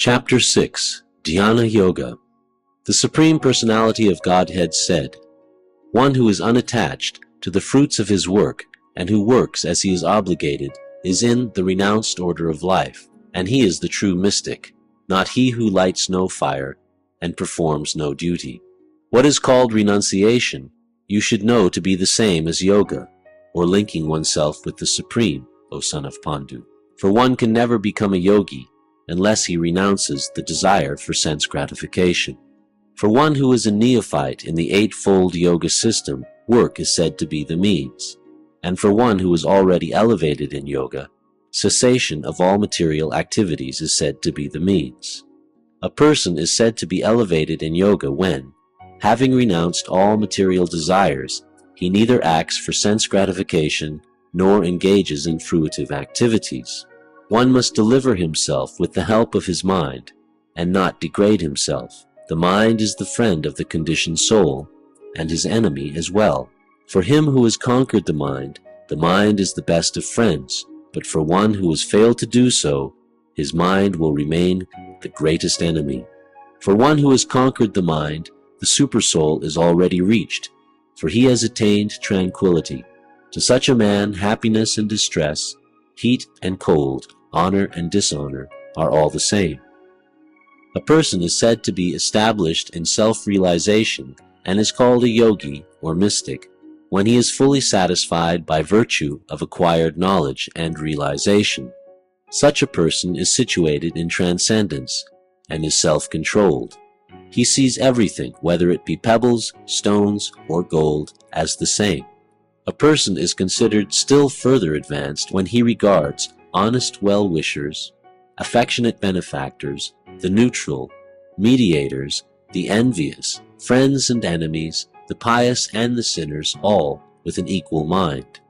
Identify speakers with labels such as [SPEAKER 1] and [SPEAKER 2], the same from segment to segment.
[SPEAKER 1] Chapter 6, Dhyana-yoga. The Supreme Personality of Godhead said, "One who is unattached to the fruits of his work and who works as he is obligated is in the renounced order of life, and he is the true mystic, not he who lights no fire and performs no duty." What is called renunciation, you should know to be the same as yoga, or linking oneself with the Supreme, O son of Pandu. For one can never become a yogi unless he renounces the desire for sense gratification. For one who is a neophyte in the eightfold yoga system, work is said to be the means. And for one who is already elevated in yoga, cessation of all material activities is said to be the means. A person is said to be elevated in yoga when, having renounced all material desires, he neither acts for sense gratification nor engages in fruitive activities. One must deliver himself with the help of his mind, and not degrade himself. The mind is the friend of the conditioned soul, and his enemy as well. For him who has conquered the mind is the best of friends, but for one who has failed to do so, his mind will remain the greatest enemy. For one who has conquered the mind, the supersoul is already reached, for he has attained tranquility. To such a man, happiness and distress, heat and cold, honor and dishonor are all the same. A person is said to be established in self-realization and is called a yogi or mystic when he is fully satisfied by virtue of acquired knowledge and realization. Such a person is situated in transcendence and is self-controlled. He sees everything, whether it be pebbles, stones, or gold, as the same. A person is considered still further advanced when he regards honest well-wishers, affectionate benefactors, the neutral, mediators, the envious, friends and enemies, the pious and the sinners, all with an equal mind.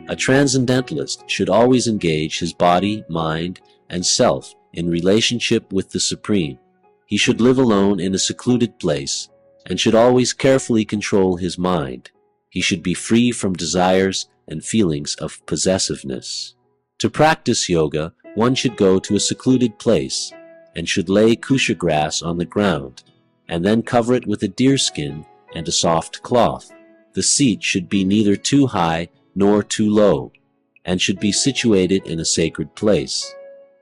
[SPEAKER 1] A transcendentalist should always engage his body, mind, and self in relationship with the Supreme. He should live alone in a secluded place, and should always carefully control his mind. He should be free from desires and feelings of possessiveness. To practice yoga, one should go to a secluded place, and should lay kusha grass on the ground, and then cover it with a deerskin and a soft cloth. The seat should be neither too high nor too low, and should be situated in a sacred place.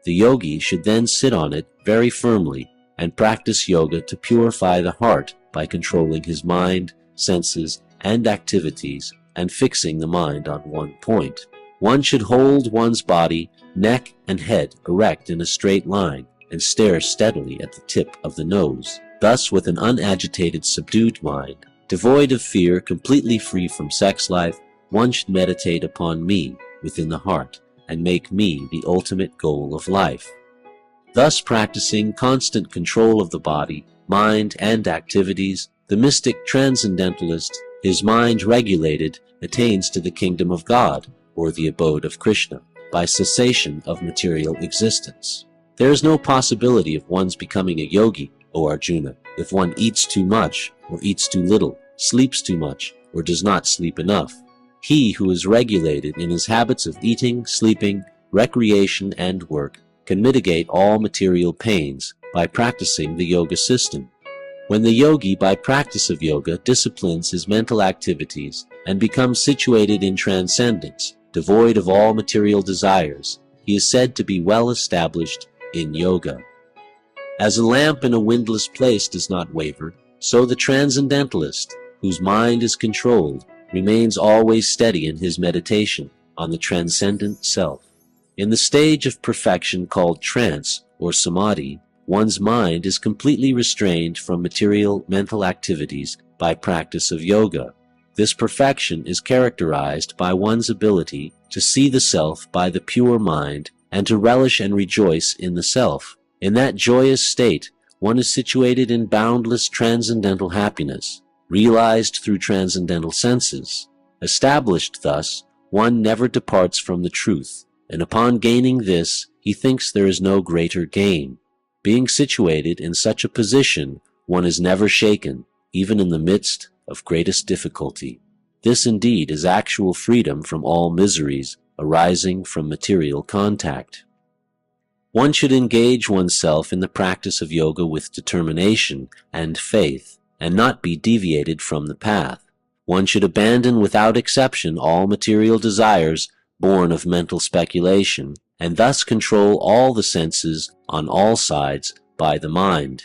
[SPEAKER 1] The yogi should then sit on it very firmly and practice yoga to purify the heart by controlling his mind, senses, and activities, and fixing the mind on one point. One should hold one's body, neck, and head erect in a straight line and stare steadily at the tip of the nose. Thus, with an unagitated, subdued mind, devoid of fear, completely free from sex life, one should meditate upon me within the heart and make me the ultimate goal of life. Thus, practicing constant control of the body, mind, and activities, the mystic transcendentalist, his mind regulated, attains to the kingdom of God, or the abode of Krishna, by cessation of material existence. There is no possibility of one's becoming a yogi, O Arjuna, if one eats too much, or eats too little, sleeps too much, or does not sleep enough. He who is regulated in his habits of eating, sleeping, recreation, and work can mitigate all material pains by practicing the yoga system. When the yogi, by practice of yoga, disciplines his mental activities and becomes situated in transcendence, devoid of all material desires, he is said to be well established in yoga. As a lamp in a windless place does not waver, so the transcendentalist, whose mind is controlled, remains always steady in his meditation on the transcendent self. In the stage of perfection called trance or samadhi, one's mind is completely restrained from material mental activities by practice of yoga. This perfection is characterized by one's ability to see the self by the pure mind and to relish and rejoice in the self. In that joyous state, one is situated in boundless transcendental happiness, realized through transcendental senses. Established thus, one never departs from the truth, and upon gaining this, he thinks there is no greater gain. Being situated in such a position, one is never shaken, even in the midst of greatest difficulty. This indeed is actual freedom from all miseries arising from material contact. One should engage oneself in the practice of yoga with determination and faith, and not be deviated from the path. One should abandon without exception all material desires born of mental speculation, and thus control all the senses on all sides by the mind.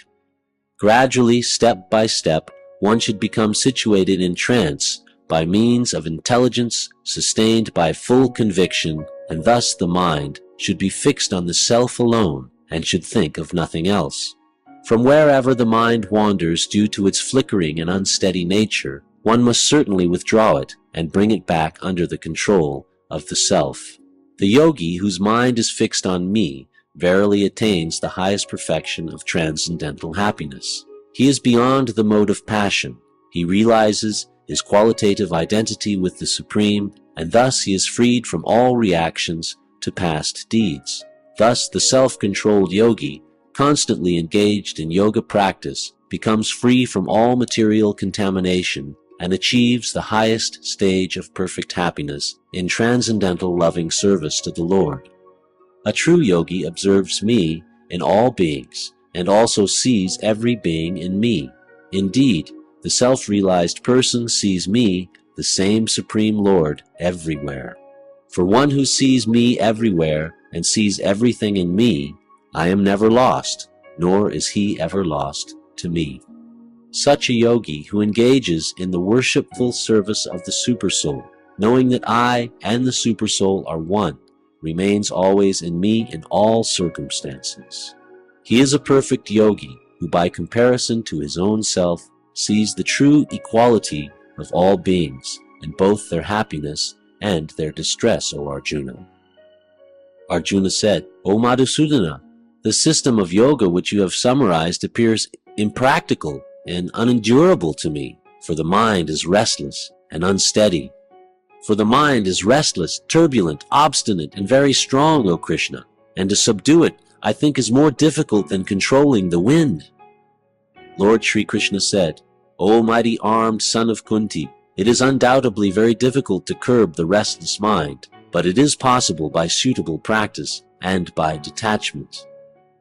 [SPEAKER 1] Gradually, step by step, one should become situated in trance by means of intelligence sustained by full conviction, and thus the mind should be fixed on the self alone and should think of nothing else. From wherever the mind wanders due to its flickering and unsteady nature, one must certainly withdraw it and bring it back under the control of the self. The yogi whose mind is fixed on me verily attains the highest perfection of transcendental happiness. He is beyond the mode of passion. He realizes his qualitative identity with the Supreme, and thus he is freed from all reactions to past deeds. Thus the self-controlled yogi, constantly engaged in yoga practice, becomes free from all material contamination and achieves the highest stage of perfect happiness in transcendental loving service to the Lord. A true yogi observes me in all beings and also sees every being in me. Indeed, the self-realized person sees me, the same Supreme Lord, everywhere. For one who sees me everywhere and sees everything in me, I am never lost, nor is he ever lost to me. Such a yogi who engages in the worshipful service of the Supersoul, knowing that I and the Supersoul are one, remains always in me in all circumstances. He is a perfect yogi who, by comparison to his own self, sees the true equality of all beings in both their happiness and their distress, O Arjuna. Arjuna said, O Madhusudana, the system of yoga which you have summarized appears impractical and unendurable to me, for the mind is restless and unsteady. For the mind is restless, turbulent, obstinate, and very strong, O Krishna, and to subdue it, I think, is more difficult than controlling the wind. Lord Sri Krishna said, O mighty armed son of Kunti, it is undoubtedly very difficult to curb the restless mind, but it is possible by suitable practice and by detachment.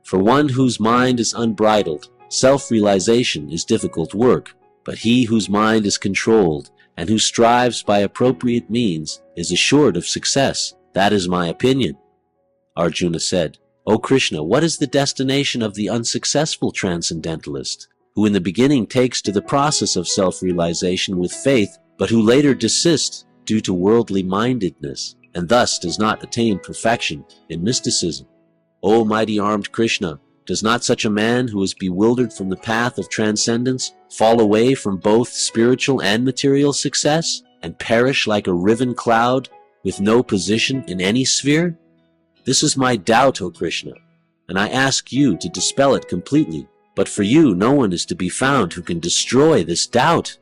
[SPEAKER 1] For one whose mind is unbridled, self-realization is difficult work, but he whose mind is controlled and who strives by appropriate means is assured of success. That is my opinion. Arjuna said, O Krishna, what is the destination of the unsuccessful transcendentalist, who in the beginning takes to the process of self-realization with faith, but who later desists due to worldly mindedness, and thus does not attain perfection in mysticism? O mighty armed Krishna, does not such a man who is bewildered from the path of transcendence fall away from both spiritual and material success, and perish like a riven cloud with no position in any sphere? This is my doubt, O Krishna, and I ask you to dispel it completely, but for you no one is to be found who can destroy this doubt.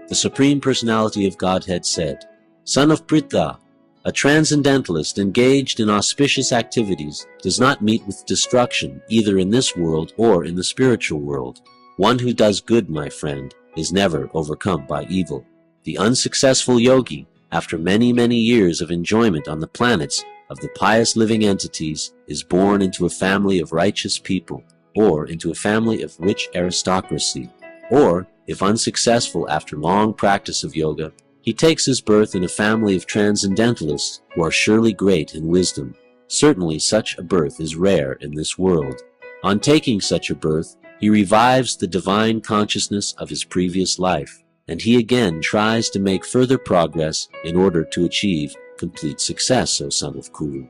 [SPEAKER 1] The Supreme Personality of Godhead said, Son of Pritha, a transcendentalist engaged in auspicious activities does not meet with destruction either in this world or in the spiritual world. One who does good, my friend, is never overcome by evil. The unsuccessful yogi, after many, many years of enjoyment on the planets of the pious living entities, is born into a family of righteous people, or into a family of rich aristocracy, or, if unsuccessful after long practice of yoga, he takes his birth in a family of transcendentalists who are surely great in wisdom. Certainly such a birth is rare in this world. On taking such a birth, he revives the divine consciousness of his previous life, and he again tries to make further progress in order to achieve complete success, O son of Kuru.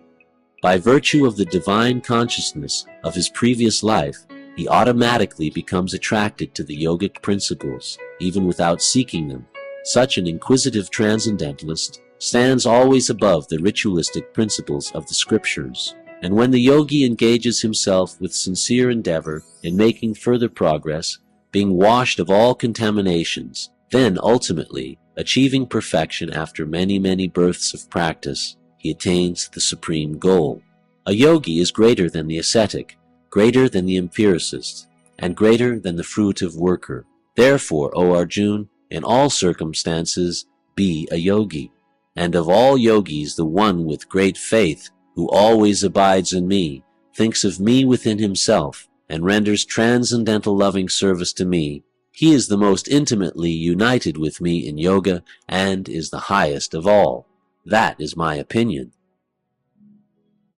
[SPEAKER 1] By virtue of the divine consciousness of his previous life, he automatically becomes attracted to the yogic principles, even without seeking them. Such an inquisitive transcendentalist stands always above the ritualistic principles of the scriptures, and when the yogi engages himself with sincere endeavor in making further progress, being washed of all contaminations, then ultimately, achieving perfection after many, many births of practice, he attains the supreme goal. A yogi is greater than the ascetic, greater than the empiricist, and greater than the fruitive worker. Therefore, O Arjuna, in all circumstances, be a yogi. And of all yogis, the one with great faith who always abides in me, thinks of me within himself, and renders transcendental loving service to me, he is the most intimately united with me in yoga and is the highest of all. That is my opinion.